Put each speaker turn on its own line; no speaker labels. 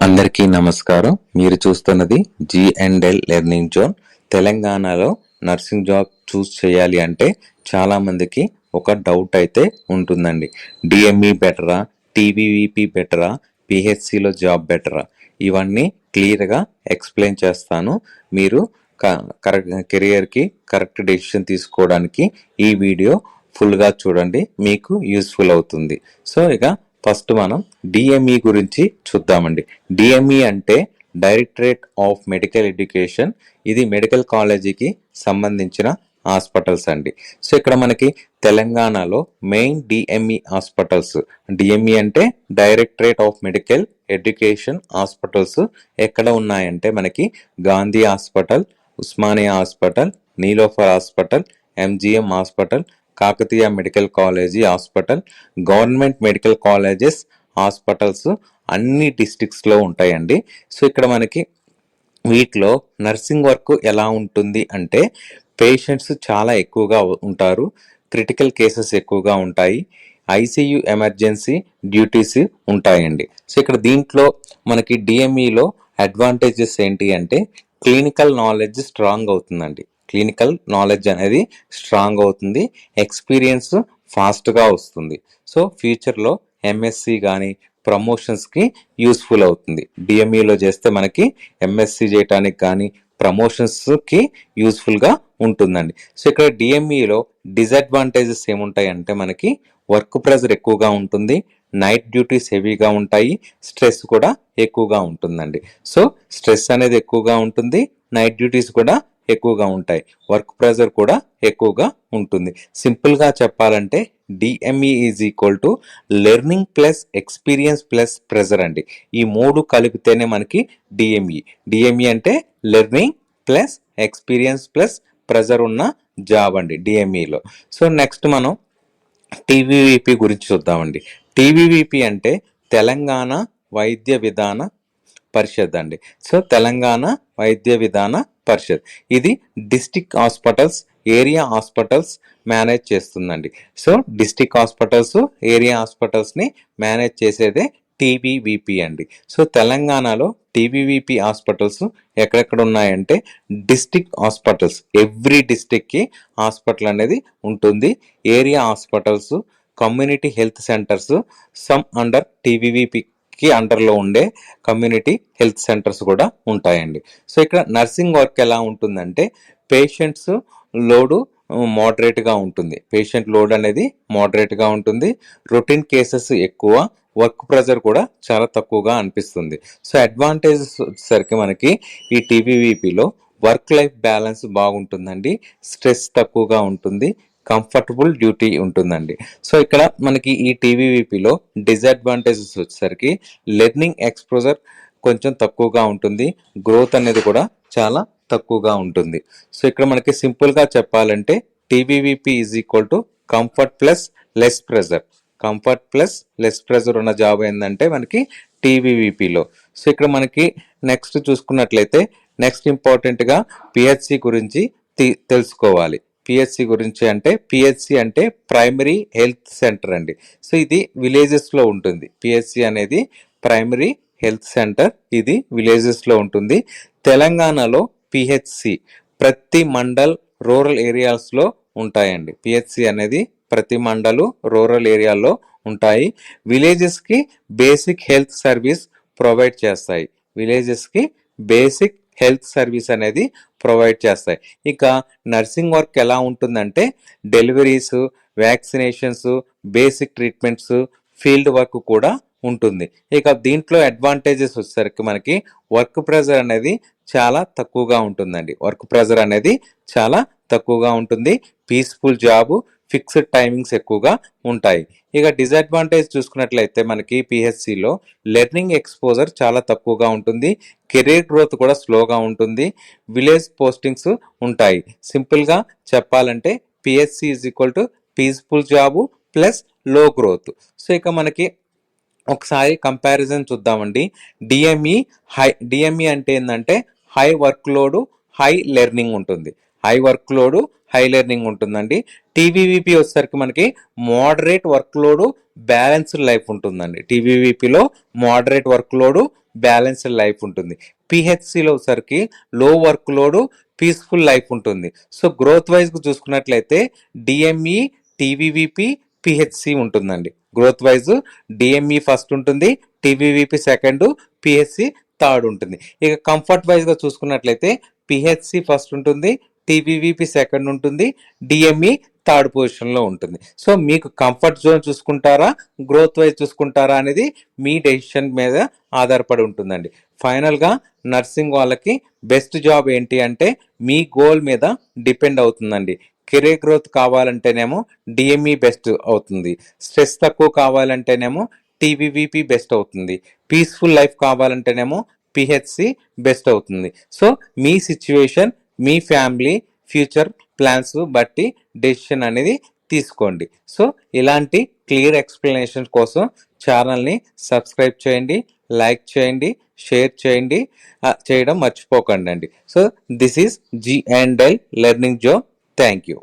అందరికీ నమస్కారం. మీరు చూస్తున్నది G&L లెర్నింగ్ జోన్. తెలంగాణలో నర్సింగ్ జాబ్ చూస్ చేయాలి అంటే చాలా మందికి ఒక డౌట్ అయితే ఉంటుందండి. డిఎంఈ బెటరా, టీవీవీపీ బెటరా, పిహెచ్సిలో జాబ్ బెటరా? ఇవన్నీ క్లియర్గా ఎక్స్ప్లెయిన్ చేస్తాను. మీరు కెరియర్కి కరెక్ట్ డెసిషన్ తీసుకోవడానికి ఈ వీడియో ఫుల్గా చూడండి, మీకు యూస్ఫుల్ అవుతుంది. సో ఇక ఫస్ట్ మనం డిఎంఈ గురించి చూద్దామండి. డిఎంఈ అంటే డైరెక్టరేట్ ఆఫ్ మెడికల్ ఎడ్యుకేషన్. ఇది మెడికల్ కాలేజీకి సంబంధించిన హాస్పిటల్స్ అండి. సో ఇక్కడ మనకి తెలంగాణలో మెయిన్ డిఎంఈ హాస్పిటల్స్, డిఎంఈ అంటే directorate of medical education hospitals ఎక్కడ ఉన్నాయంటే మనకి Gandhi hospital, Osmania hospital, Niloufer hospital, MGM hospital, Kakatiya medical college hospital, government medical colleges hospitals అన్ని డిస్ట్రిక్ట్స్లో ఉంటాయండి. సో ఇక్కడ మనకి వీటిలో నర్సింగ్ వర్క్ ఎలా ఉంటుంది అంటే పేషెంట్స్ చాలా ఎక్కువగా ఉంటారు, క్రిటికల్ కేసెస్ ఎక్కువగా ఉంటాయి, ఐసీయూ ఎమర్జెన్సీ డ్యూటీస్ ఉంటాయండి. సో ఇక్కడ దీంట్లో మనకి డిఎంఈలో అడ్వాంటేజెస్ ఏంటి అంటే క్లినికల్ నాలెడ్జ్ స్ట్రాంగ్ అవుతుందండి. క్లినికల్ నాలెడ్జ్ అనేది స్ట్రాంగ్ అవుతుంది, ఎక్స్పీరియన్స్ ఫాస్ట్గా వస్తుంది. సో ఫ్యూచర్లో ఎంఎస్సి కానీ ప్రమోషన్స్కి యూస్ఫుల్ అవుతుంది. డిఎంఈలో చేస్తే మనకి ఎంఎస్సి చేయడానికి కానీ ప్రమోషన్స్కి యూస్ఫుల్గా ఉంటుందండి. సో ఇక్కడ డిఎంఈలో డిసడ్వాంటేజెస్ ఏముంటాయి అంటే మనకి వర్క్ ప్రెజర్ ఎక్కువగా ఉంటుంది, నైట్ డ్యూటీస్ హెవీగా ఉంటాయి, స్ట్రెస్ కూడా ఎక్కువగా ఉంటుందండి. సో స్ట్రెస్ అనేది ఎక్కువగా ఉంటుంది, నైట్ డ్యూటీస్ కూడా ఎక్కువగా ఉంటాయి, వర్క్ ప్రెజర్ కూడా ఎక్కువగా ఉంటుంది. సింపుల్గా చెప్పాలంటే DME is equal to learning plus experience plus pressure అండి. ఈ మూడు కలిపితేనే మనకి డిఎంఈ. డిఎంఈ అంటే learning plus experience plus pressure ఉన్న జాబ్ అండి డిఎంఈలో. సో నెక్స్ట్ మనం టీవీవీపీ గురించి చూద్దామండి. టీవీవీపీ అంటే తెలంగాణ వైద్య విధాన పరిషత్ అండి. సో తెలంగాణ వైద్య విధాన పరిషత్ ఇది district hospitals, area hospitals manage చేస్తుందండి. సో డిస్టిక్ హాస్పిటల్స్, ఏరియా హాస్పిటల్స్ని మేనేజ్ చేసేదే టీవీవీపీ అండి. సో తెలంగాణలో టీవీవీపీ హాస్పిటల్స్ ఎక్కడెక్కడ ఉన్నాయంటే డిస్టిక్ హాస్పిటల్స్, ఎవ్రీ డిస్టిక్కి హాస్పిటల్ అనేది ఉంటుంది. Area hospitals, community health centres some under టీవీవీపీకి అండర్లో ఉండే కమ్యూనిటీ హెల్త్ సెంటర్స్ కూడా ఉంటాయండి. సో ఇక్కడ నర్సింగ్ వర్క్ ఎలా ఉంటుందంటే పేషెంట్స్ లోడు మోడరేట్గా ఉంటుంది, పేషెంట్ లోడ్ అనేది మోడరేట్గా ఉంటుంది, రొటీన్ కేసెస్ ఎక్కువ, వర్క్ ప్రెజర్ కూడా చాలా తక్కువగా అనిపిస్తుంది. సో అడ్వాంటేజెస్ వచ్చేసరికి మనకి ఈ టీవీవీపీలో వర్క్ లైఫ్ బ్యాలెన్స్ బాగుంటుందండి, స్ట్రెస్ తక్కువగా ఉంటుంది, కంఫర్టబుల్ డ్యూటీ ఉంటుందండి. సో ఇక్కడ మనకి ఈ టీవీవీపీలో డిసడ్వాంటేజెస్ వచ్చేసరికి లెర్నింగ్ ఎక్స్పోజర్ కొంచెం తక్కువగా ఉంటుంది, గ్రోత్ అనేది కూడా చాలా తక్కువగా ఉంటుంది. సో ఇక్కడ మనకి సింపుల్గా చెప్పాలంటే TVVP is equal to comfort plus less pressure. Comfort plus less pressure ఉన్న జాబ్ ఏంటంటే మనకి టీవీవీపీలో. సో ఇక్కడ మనకి నెక్స్ట్ చూసుకున్నట్లయితే నెక్స్ట్ ఇంపార్టెంట్గా పిహెచ్సి గురించి తెలుసుకోవాలి. పిహెచ్సి గురించి అంటే పిహెచ్సి అంటే ప్రైమరీ హెల్త్ సెంటర్ అండి. సో ఇది విలేజెస్లో ఉంటుంది. పిహెచ్సి అనేది ప్రైమరీ హెల్త్ సెంటర్, ఇది విలేజెస్లో ఉంటుంది. తెలంగాణలో పిహెచ్సి ప్రతి మండల్ రూరల్ ఏరియాస్లో ఉంటాయండి. పిహెచ్సి అనేది ప్రతి మండలు రూరల్ ఏరియాలో ఉంటాయి. విలేజెస్కి బేసిక్ హెల్త్ సర్వీస్ ప్రొవైడ్ చేస్తాయి. విలేజెస్కి బేసిక్ హెల్త్ సర్వీస్ అనేది ప్రొవైడ్ చేస్తాయి. ఇక నర్సింగ్ వర్క్ ఎలా ఉంటుందంటే deliveries, vaccinations, basic treatments, field work కూడా ఉంటుంది. ఇక దీంట్లో అడ్వాంటేజెస్ వచ్చేసరికి మనకి వర్క్ ప్రెజర్ అనేది చాలా తక్కువగా ఉంటుందండి. వర్క్ ప్రెజర్ అనేది చాలా తక్కువగా ఉంటుంది, పీస్ఫుల్ జాబ్, ఫిక్స్డ్ టైమింగ్స్ ఎక్కువగా ఉంటాయి. ఇక డిసడ్వాంటేజ్ చూసుకున్నట్లయితే మనకి పిహెచ్సిలో లెర్నింగ్ ఎక్స్పోజర్ చాలా తక్కువగా ఉంటుంది, కెరీర్ గ్రోత్ కూడా స్లోగా ఉంటుంది, విలేజ్ పోస్టింగ్స్ ఉంటాయి. సింపుల్గా చెప్పాలంటే PHC is equal to peaceful job plus low growth. So ఇక మనకి ఒకసారి కంపారిజన్ చూద్దామండి. డిఎంఈ అంటే ఏంటంటే high work load, high learning ఉంటుంది. High work load high learning ఉంటుందండి. టీవీవీపీ వచ్చేసరికి మనకి moderate work load balanced life ఉంటుందండి. టీవీవీపీలో moderate work load balanced life ఉంటుంది. పిహెచ్సిలో వచ్చేసరికి low work load peaceful life ఉంటుంది. సో గ్రోత్ వైజ్ చూసుకున్నట్లయితే డిఎంఈ, టీవీవీపీ, పిహెచ్సి ఉంటుందండి. గ్రోత్ వైజ్ డిఎంఈ ఫస్ట్ ఉంటుంది, టీవీవీపీ సెకండ్, పిహెచ్సి థర్డ్ ఉంటుంది. ఇక కంఫర్ట్ వైజ్ గా చూసుకున్నట్లయితే పిహెచ్సి ఫస్ట్ ఉంటుంది, టీవీవీపీ సెకండ్ ఉంటుంది, డిఎంఈ థర్డ్ పొజిషన్ లో ఉంటుంది. సో మీకు కంఫర్ట్ జోన్ చూసుకుంటారా, గ్రోత్ వైజ్ చూసుకుంటారా అనేది మీ డెసిషన్ మీద ఆధారపడి ఉంటుందండి. ఫైనల్ గా నర్సింగ్ వాళ్ళకి బెస్ట్ జాబ్ ఏంటి అంటే మీ గోల్ మీద డిపెండ్ అవుతుందండి. కెరీర్ గ్రోత్ కావాలంటేనేమో డిఎంఈ బెస్ట్ అవుతుంది, స్ట్రెస్ తక్కువ కావాలంటేనేమో టీవీవీపీ బెస్ట్ అవుతుంది, పీస్ఫుల్ లైఫ్ కావాలంటేనేమో పిహెచ్సి బెస్ట్ అవుతుంది. సో మీ సిచ్యువేషన్, మీ ఫ్యామిలీ ఫ్యూచర్ ప్లాన్స్ బట్టి డెసిషన్ అనేది తీసుకోండి. సో ఇలాంటి క్లియర్ ఎక్స్ప్లెనేషన్ కోసం ఛానల్ని సబ్స్క్రైబ్ చేయండి, లైక్ చేయండి, షేర్ చేయండి, చేయడం మర్చిపోకండి అండి. So this is G and L learning zone. Thank you.